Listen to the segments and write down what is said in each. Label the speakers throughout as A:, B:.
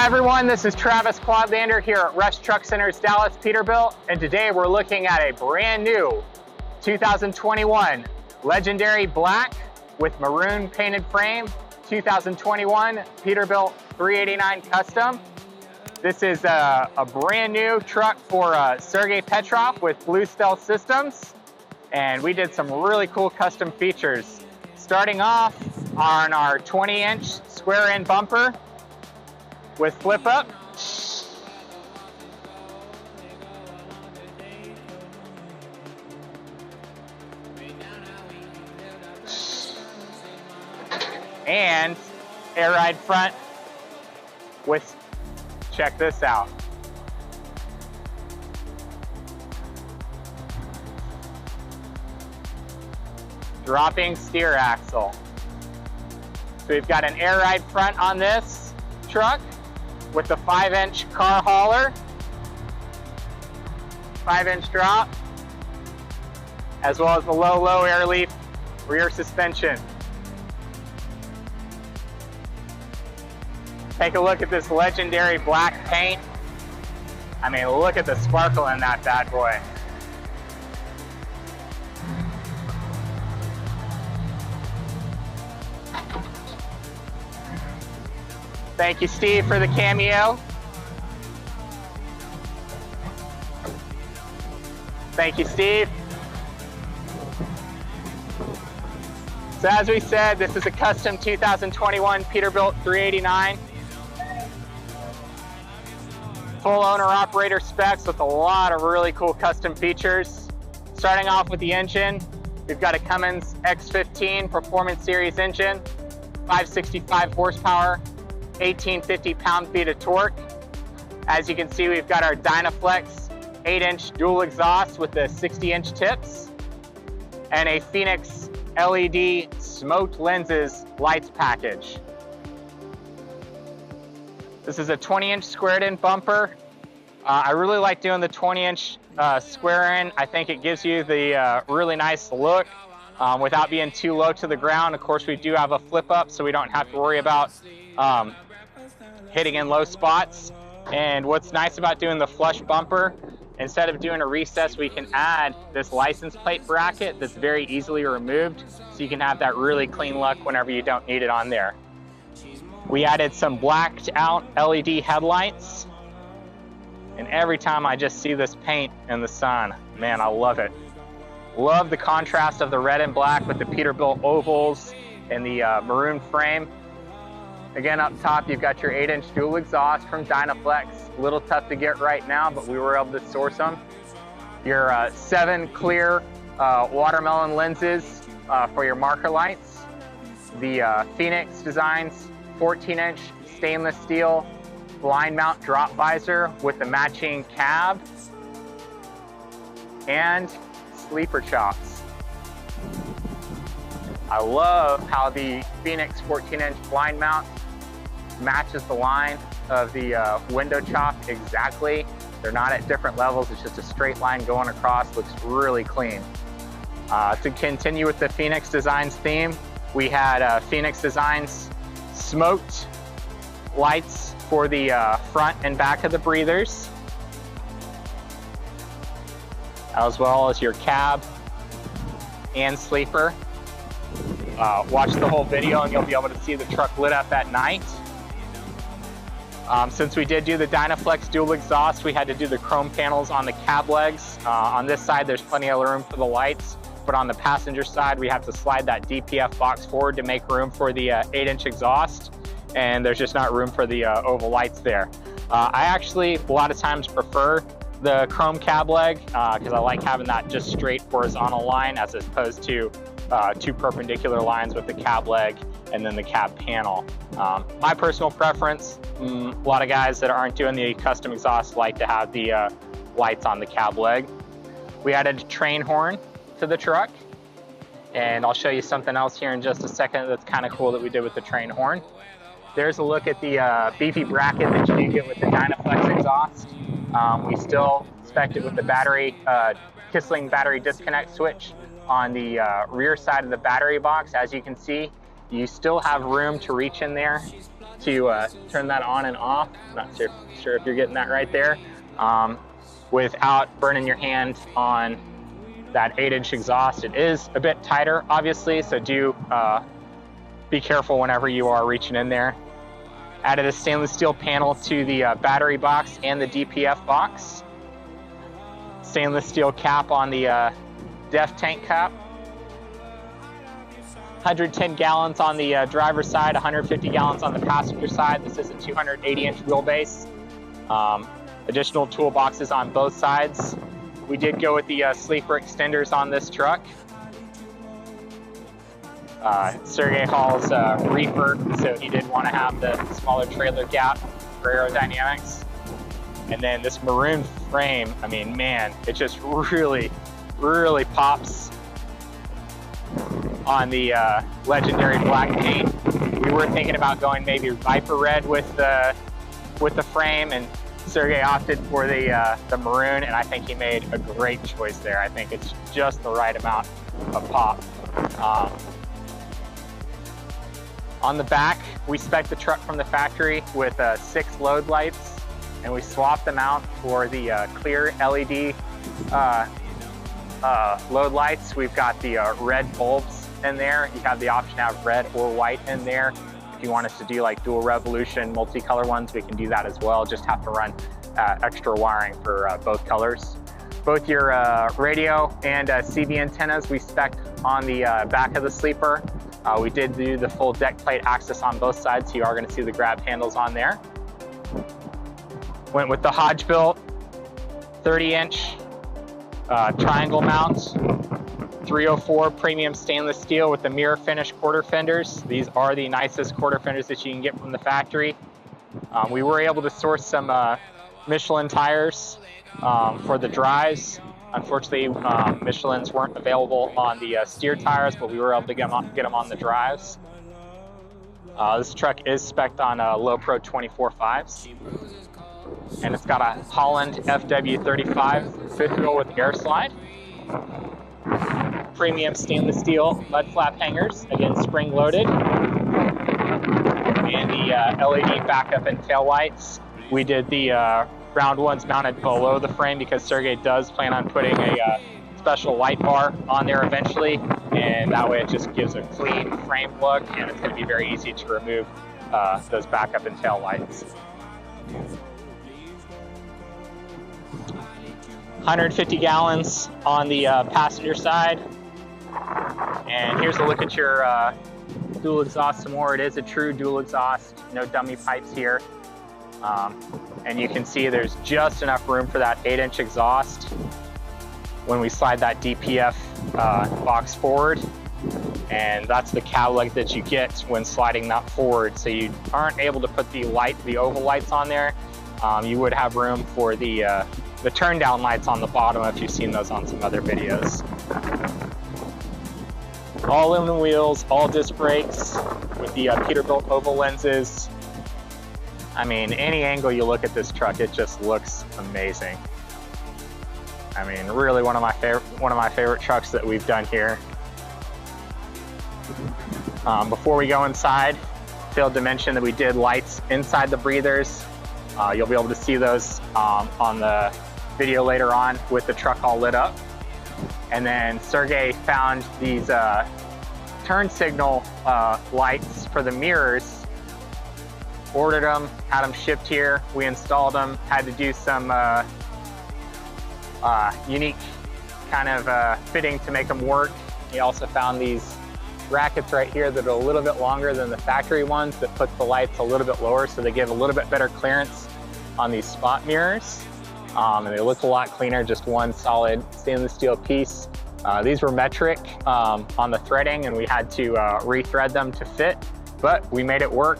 A: everyone, this is Travis Quadlander here at Rush Truck Center's Dallas Peterbilt, and today we're looking at a brand new 2021 Legendary Black with maroon painted frame 2021 Peterbilt 389 Custom. This is a brand new truck for Sergey Petrov with Blue Stealth Systems, and we did some really cool custom features. Starting off on our 20-inch square end bumper with flip up. And air ride front with, check this out. Dropping steer axle. So we've got an air ride front on this truck with the 5-inch car hauler, 5-inch drop, as well as the low air leaf rear suspension. Take a look at this legendary black paint. I mean, look at the sparkle in that bad boy. Thank you, Steve, for the cameo. Thank you, Steve. So as we said, this is a custom 2021 Peterbilt 389. Full owner-operator specs with a lot of really cool custom features. Starting off with the engine, we've got a Cummins X15 Performance Series engine, 565 horsepower, 1850 pound-feet of torque. As you can see, we've got our DynaFlex 8-inch dual exhaust with the 60-inch tips and a Phoenix LED smoked lenses lights package. This is a 20-inch squared-in bumper. I really like doing the 20-inch square-in. I think it gives you the really nice look without being too low to the ground. Of course, we do have a flip-up, so we don't have to worry about hitting in low spots. And what's nice about doing the flush bumper, instead of doing a recess, we can add this license plate bracket that's very easily removed, so you can have that really clean look whenever you don't need it on there. We added some blacked out LED headlights, and every time I just see this paint in the sun, man, I love it. Love the contrast of the red and black with the Peterbilt ovals and the maroon frame. Again, up top, you've got your 8-inch dual exhaust from DynaFlex. A little tough to get right now, but we were able to source them. Your 7 clear watermelon lenses for your marker lights. The Phoenix Designs 14-inch stainless steel blind mount drop visor with the matching cab and sleeper chops. I love how the Phoenix 14-inch blind mount matches the line of the window chop exactly. They're not at different levels, it's just a straight line going across, looks really clean. To continue with the Phoenix Designs theme, we had Phoenix Designs smoked lights for the front and back of the breathers, as well as your cab and sleeper. Watch the whole video and you'll be able to see the truck lit up at night. Since we did do the DynaFlex dual exhaust, we had to do the chrome panels on the cab legs. On this side, there's plenty of room for the lights, but on the passenger side, we have to slide that DPF box forward to make room for the 8-inch exhaust, and there's just not room for the oval lights there. I actually, a lot of times, prefer the chrome cab leg because I like having that just straight horizontal line as opposed to 2 perpendicular lines with the cab leg and then the cab panel. My personal preference, a lot of guys that aren't doing the custom exhaust like to have the lights on the cab leg. We added a train horn to the truck, and I'll show you something else here in just a second that's kind of cool that we did with the train horn. There's a look at the beefy bracket that you do get with the DynaFlex exhaust. We still spec'd it with the battery, Kissling battery disconnect switch on the rear side of the battery box. As you can see, you still have room to reach in there to turn that on and off. Not sure if you're getting that right there, without burning your hand on that 8-inch exhaust. It is a bit tighter, obviously, so do be careful whenever you are reaching in there. Added a stainless steel panel to the battery box and the DPF box. Stainless steel cap on the DEF tank cap. 110 gallons on the driver's side, 150 gallons on the passenger side. This is a 280-inch wheelbase. Additional toolboxes on both sides. We did go with the sleeper extenders on this truck. Sergey hauls reefer, so he did want to have the smaller trailer gap for aerodynamics. And then this maroon frame, I mean, man, it just really, really pops on the legendary black paint. We were thinking about going maybe Viper red with the frame, and Sergey opted for the maroon, and I think he made a great choice there. I think it's just the right amount of pop. On the back, we spec'd the truck from the factory with 6 load lights, and we swapped them out for the clear LED load lights. We've got the red bulbs in there. You have the option to have red or white in there. If you want us to do like dual revolution, multicolor ones, we can do that as well. Just have to run extra wiring for both colors. Both your radio and CV antennas we spec'd on the back of the sleeper. We did do the full deck plate access on both sides, so you are going to see the grab handles on there. Went with the Hodge-built 30-inch triangle mounts, 304 premium stainless steel with the mirror finish quarter fenders. These are the nicest quarter fenders that you can get from the factory. We were able to source some Michelin tires for the drives. Unfortunately, Michelin's weren't available on the steer tires, but we were able to get them on the drives. This truck is spec'd on Low Pro 24.5s. And it's got a Holland FW35 fifth wheel with air slide. Premium stainless steel mud flap hangers, again spring loaded. And the LED backup and tail lights. We did the round ones mounted below the frame because Sergey does plan on putting a special light bar on there eventually, and that way it just gives a clean frame look, and it's going to be very easy to remove those backup and tail lights. 150 gallons on the passenger side, and here's a look at your dual exhaust some more. It is a true dual exhaust, no dummy pipes here. And you can see there's just enough room for that 8-inch exhaust when we slide that DPF box forward. And that's the cowleg that you get when sliding that forward. So you aren't able to put the oval lights on there. You would have room for the turn down lights on the bottom if you've seen those on some other videos. All aluminum wheels, all disc brakes with the Peterbilt oval lenses. I mean, any angle you look at this truck, it just looks amazing. I mean, really one of my favorite trucks that we've done here. Before we go inside, failed to mention that we did lights inside the breathers. You'll be able to see those on the video later on with the truck all lit up. And then Sergey found these turn signal lights for the mirrors. Ordered them, had them shipped here. We installed them, had to do some unique kind of fitting to make them work. He also found these brackets right here that are a little bit longer than the factory ones that put the lights a little bit lower, so they give a little bit better clearance on these spot mirrors. And they look a lot cleaner, just one solid stainless steel piece. These were metric on the threading, and we had to re-thread them to fit, but we made it work.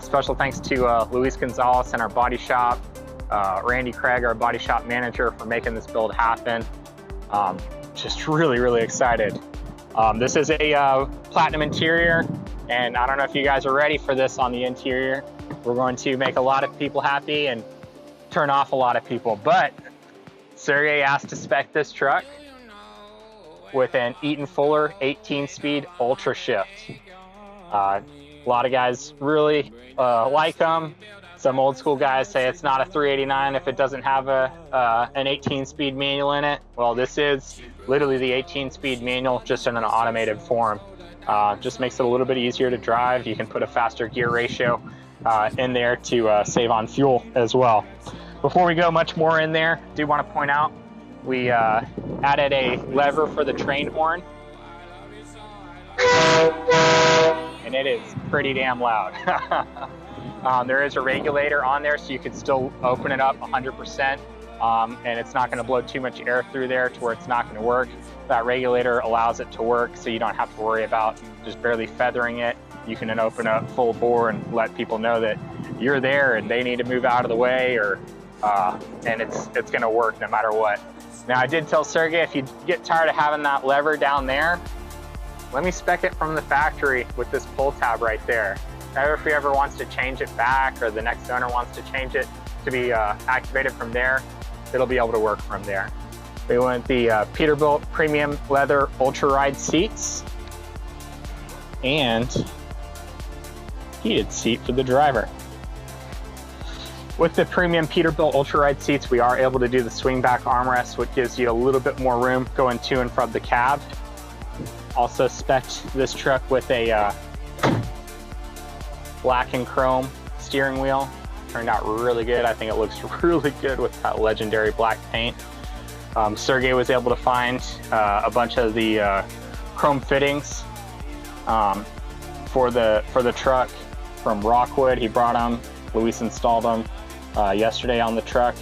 A: Special thanks to Luis Gonzalez and our body shop, Randy Craig, our body shop manager, for making this build happen. Just really, really excited. This is a platinum interior, and I don't know if you guys are ready for this on the interior. We're going to make a lot of people happy and turn off a lot of people, but Sergey asked to spec this truck with an Eaton Fuller 18-speed UltraShift. A lot of guys really like them. Some old school guys say it's not a 389 if it doesn't have an 18-speed manual in it. Well, this is literally the 18-speed manual, just in an automated form. Just makes it a little bit easier to drive. You can put a faster gear ratio in there to save on fuel as well. Before we go much more in there, I do want to point out we added a lever for the train horn. And it is pretty damn loud. There is a regulator on there, so you can still open it up 100%, and it's not going to blow too much air through there to where it's not going to work. That regulator allows it to work, so you don't have to worry about just barely feathering it. You can then open up full bore and let people know that you're there and they need to move out of the way, or and it's going to work no matter what. Now, I did tell Sergey, if you get tired of having that lever down there, let me spec it from the factory with this pull tab right there. Now, if he ever wants to change it back, or the next owner wants to change it to be activated from there, it'll be able to work from there. We went the Peterbilt premium leather ultra ride seats and heated seat for the driver. With the premium Peterbilt ultra ride seats, we are able to do the swing back armrest, which gives you a little bit more room going to and from the cab. Also spec'd this truck with a black and chrome steering wheel. Turned out really good. I think it looks really good with that legendary black paint. Sergey was able to find a bunch of the chrome fittings for the truck from Rockwood. He brought them. Luis installed them yesterday on the truck.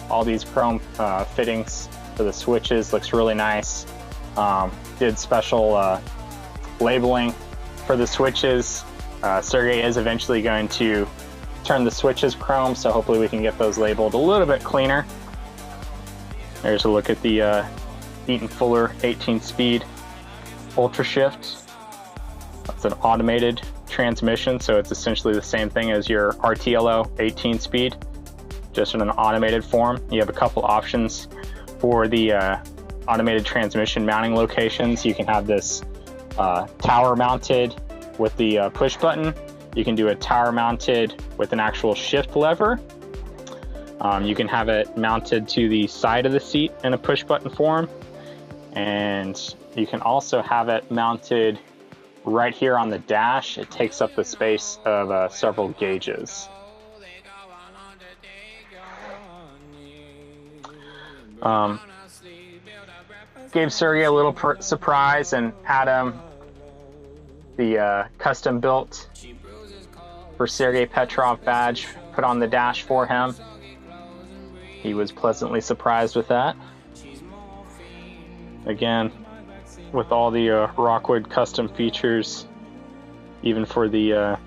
A: All these chrome fittings for the switches. Looks really nice. Did special labeling for the switches. Sergey is eventually going to turn the switches chrome, so hopefully we can get those labeled a little bit cleaner. There's a look at the Eaton Fuller 18-speed UltraShift. That's an automated transmission, so it's essentially the same thing as your RTLO 18-speed, just in an automated form. You have a couple options for the automated transmission mounting locations. You can have this tower mounted with the push button. You can do a tower mounted with an actual shift lever. You can have it mounted to the side of the seat in a push button form. And you can also have it mounted right here on the dash. It takes up the space of several gauges. Gave Sergey a little surprise and had him the custom built for Sergey Petrov badge put on the dash for him. He was pleasantly surprised with that. Again, with all the Rockwood custom features, even for the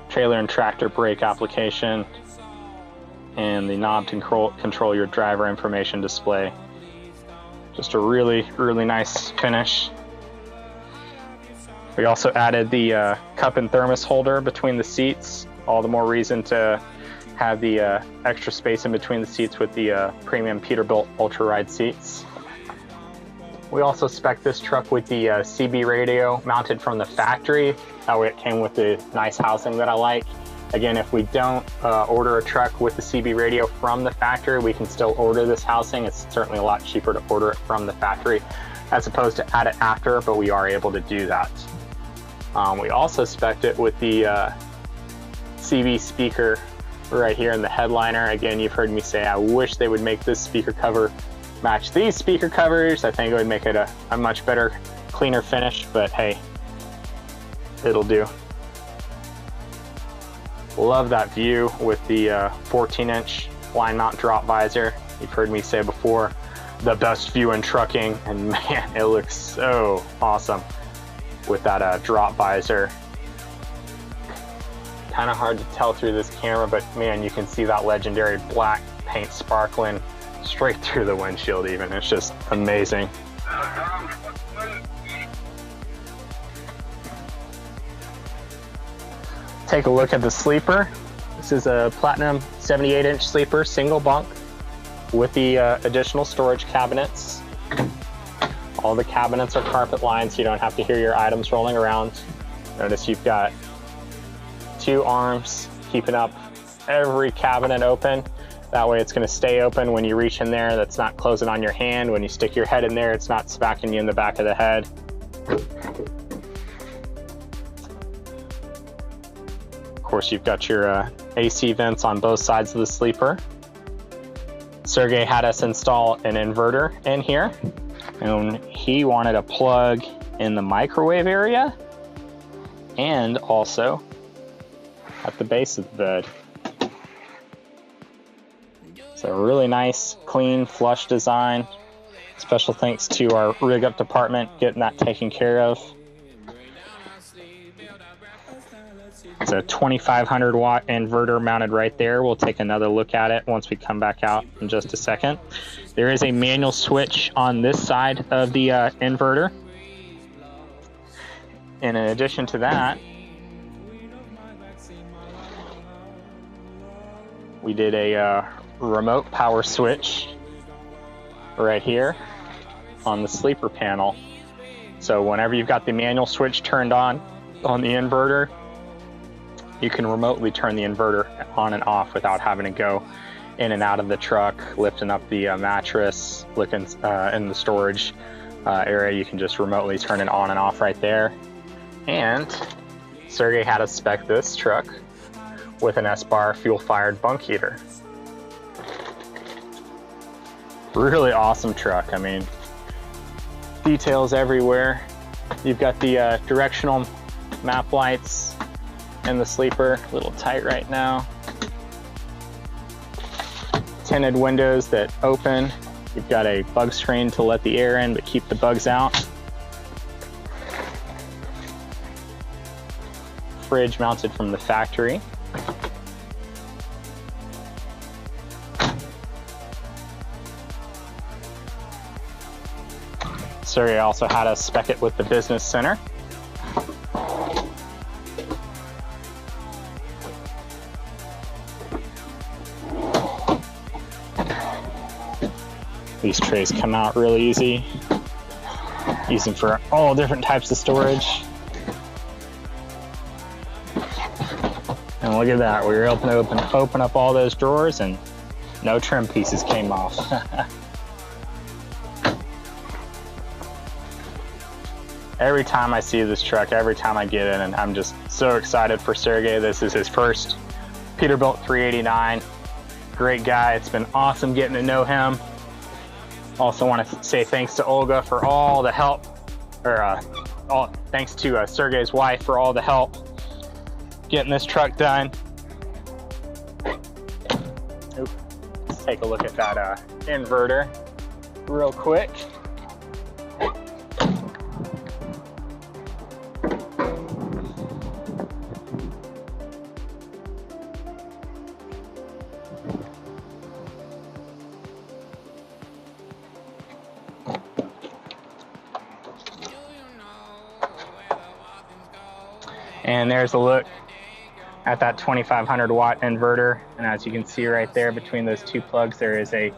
A: trailer and tractor brake application, and the knob to control your driver information display. Just a really, really nice finish. We also added the cup and thermos holder between the seats. All the more reason to have the extra space in between the seats with the premium Peterbilt Ultra Ride seats. We also spec'd this truck with the CB radio mounted from the factory. It came with the nice housing that I like. Again, if we don't order a truck with the CB radio from the factory, we can still order this housing. It's certainly a lot cheaper to order it from the factory as opposed to add it after, but we are able to do that. We also spec'd it with the CB speaker right here in the headliner. Again, you've heard me say I wish they would make this speaker cover match these speaker covers. I think it would make it a much better, cleaner finish, but hey, it'll do. Love that view with the 14-inch line mount drop visor. You've heard me say before, the best view in trucking, and man, it looks so awesome with that drop visor. Kind of hard to tell through this camera, but man, you can see that legendary black paint sparkling straight through the windshield even. It's just amazing. Take a look at the sleeper. This is a platinum 78-inch sleeper, single bunk with the additional storage cabinets. All the cabinets are carpet lined, so you don't have to hear your items rolling around. Notice you've got 2 arms keeping up every cabinet open. That way it's going to stay open when you reach in there. That's not closing on your hand. When you stick your head in there, it's not smacking you in the back of the head. Of course, you've got your AC vents on both sides of the sleeper. Sergey had us install an inverter in here, and he wanted a plug in the microwave area and also at the base of the bed. It's a really nice, clean, flush design. Special thanks to our rig up department getting that taken care of. It's a 2500 watt inverter mounted right there. We'll take another look at it once we come back out in just a second. There is a manual switch on this side of the inverter. And in addition to that, we did a remote power switch right here on the sleeper panel. So whenever you've got the manual switch turned on the inverter, you can remotely turn the inverter on and off without having to go in and out of the truck, lifting up the mattress, looking in the storage area. You can just remotely turn it on and off right there. And Sergey had us spec this truck with an Espar fuel-fired bunk heater. Really awesome truck. I mean, details everywhere. You've got the directional map lights in the sleeper, a little tight right now. Tinted windows that open. You've got a bug screen to let the air in but keep the bugs out. Fridge mounted from the factory. Sergey also had us spec it with the business center. These trays come out really easy. Use them for all different types of storage. And look at that, we were able to open up all those drawers and no trim pieces came off. Every time I see this truck, every time I get in, and I'm just so excited for Sergey. This is his first Peterbilt 389. Great guy, it's been awesome getting to know him. Also want to say thanks to Olga for all the help, or thanks to Sergey's wife for all the help getting this truck done. Let's take a look at that inverter real quick. And there's a look at that 2500 watt inverter. And as you can see right there between those 2 plugs, there is a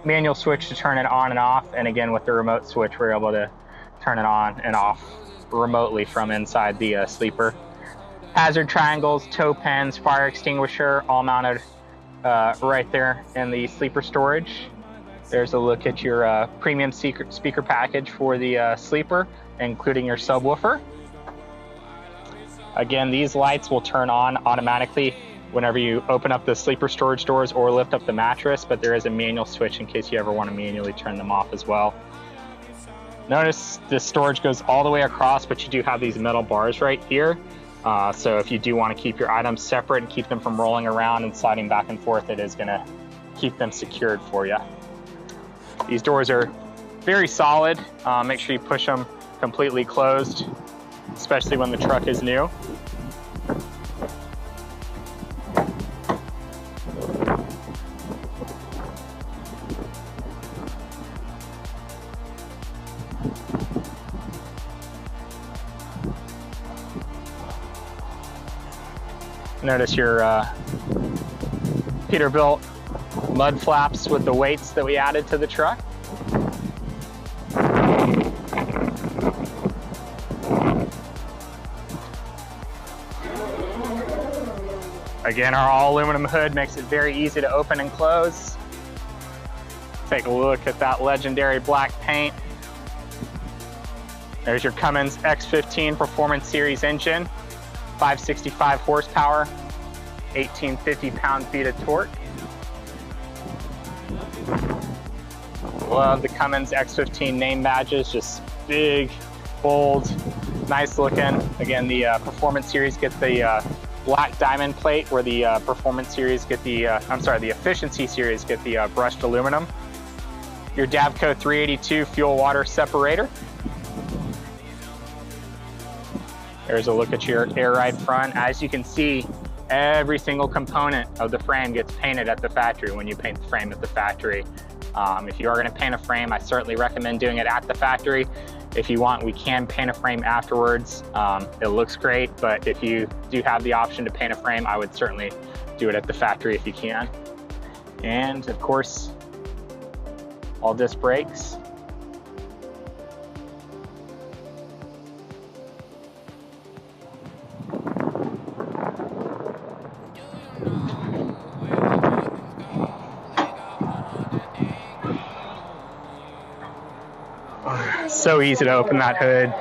A: manual switch to turn it on and off. And again, with the remote switch, we're able to turn it on and off remotely from inside the sleeper. Hazard triangles, tow pins, fire extinguisher, all mounted right there in the sleeper storage. There's a look at your premium speaker package for the sleeper, including your subwoofer. Again, these lights will turn on automatically whenever you open up the sleeper storage doors or lift up the mattress, but there is a manual switch in case you ever want to manually turn them off as well. Notice this storage goes all the way across, but you do have these metal bars right here. So if you do want to keep your items separate and keep them from rolling around and sliding back and forth, it is going to keep them secured for you. These doors are very solid. Make sure you push them completely closed, especially when the truck is new. Notice your Peterbilt mud flaps with the weights that we added to the truck. Again, our all aluminum hood makes it very easy to open and close. Take a look at that legendary black paint. There's your Cummins X15 Performance Series engine, 565 horsepower, 1850 pound-feet of torque. Love the Cummins X15 name badges, just big, bold, nice looking. Again, the Performance Series get the black diamond plate, where the Performance Series get the, the Efficiency Series get the brushed aluminum. Your Davco 382 fuel water separator. There's a look at your air ride front. As you can see, every single component of the frame gets painted at the factory when you paint the frame at the factory. If you are going to paint a frame, I certainly recommend doing it at the factory. If you want, we can paint a frame afterwards. It looks great, but if you do have the option to paint a frame, I would certainly do it at the factory if you can. And of course, all disc brakes. So easy to open that hood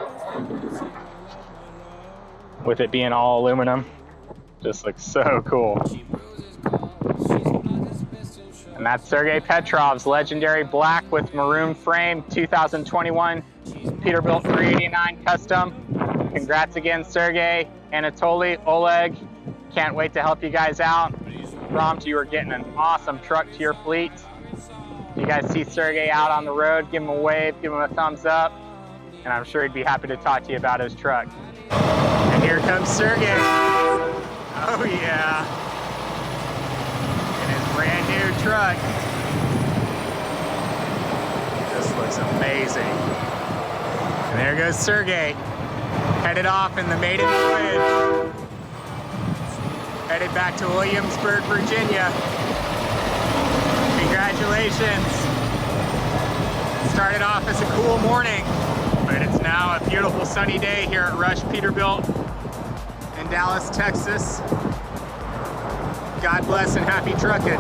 A: with it being all aluminum. Just looks so cool. And that's Sergey Petrov's legendary black with maroon frame 2021 Peterbilt 389 Custom. Congrats again, Sergey, Anatoly, Oleg. Can't wait to help you guys out. Prompt, you are getting an awesome truck to your fleet. If you guys see Sergey out on the road, give him a wave, give him a thumbs up, and I'm sure he'd be happy to talk to you about his truck. And here comes Sergey. Oh yeah. In his brand new truck. This looks amazing. And there goes Sergey, headed off in the maiden voyage. Headed back to Williamsburg, Virginia. Congratulations. Started off as a cool morning, but it's now a beautiful sunny day here at Rush Peterbilt in Dallas, Texas. God bless and happy trucking.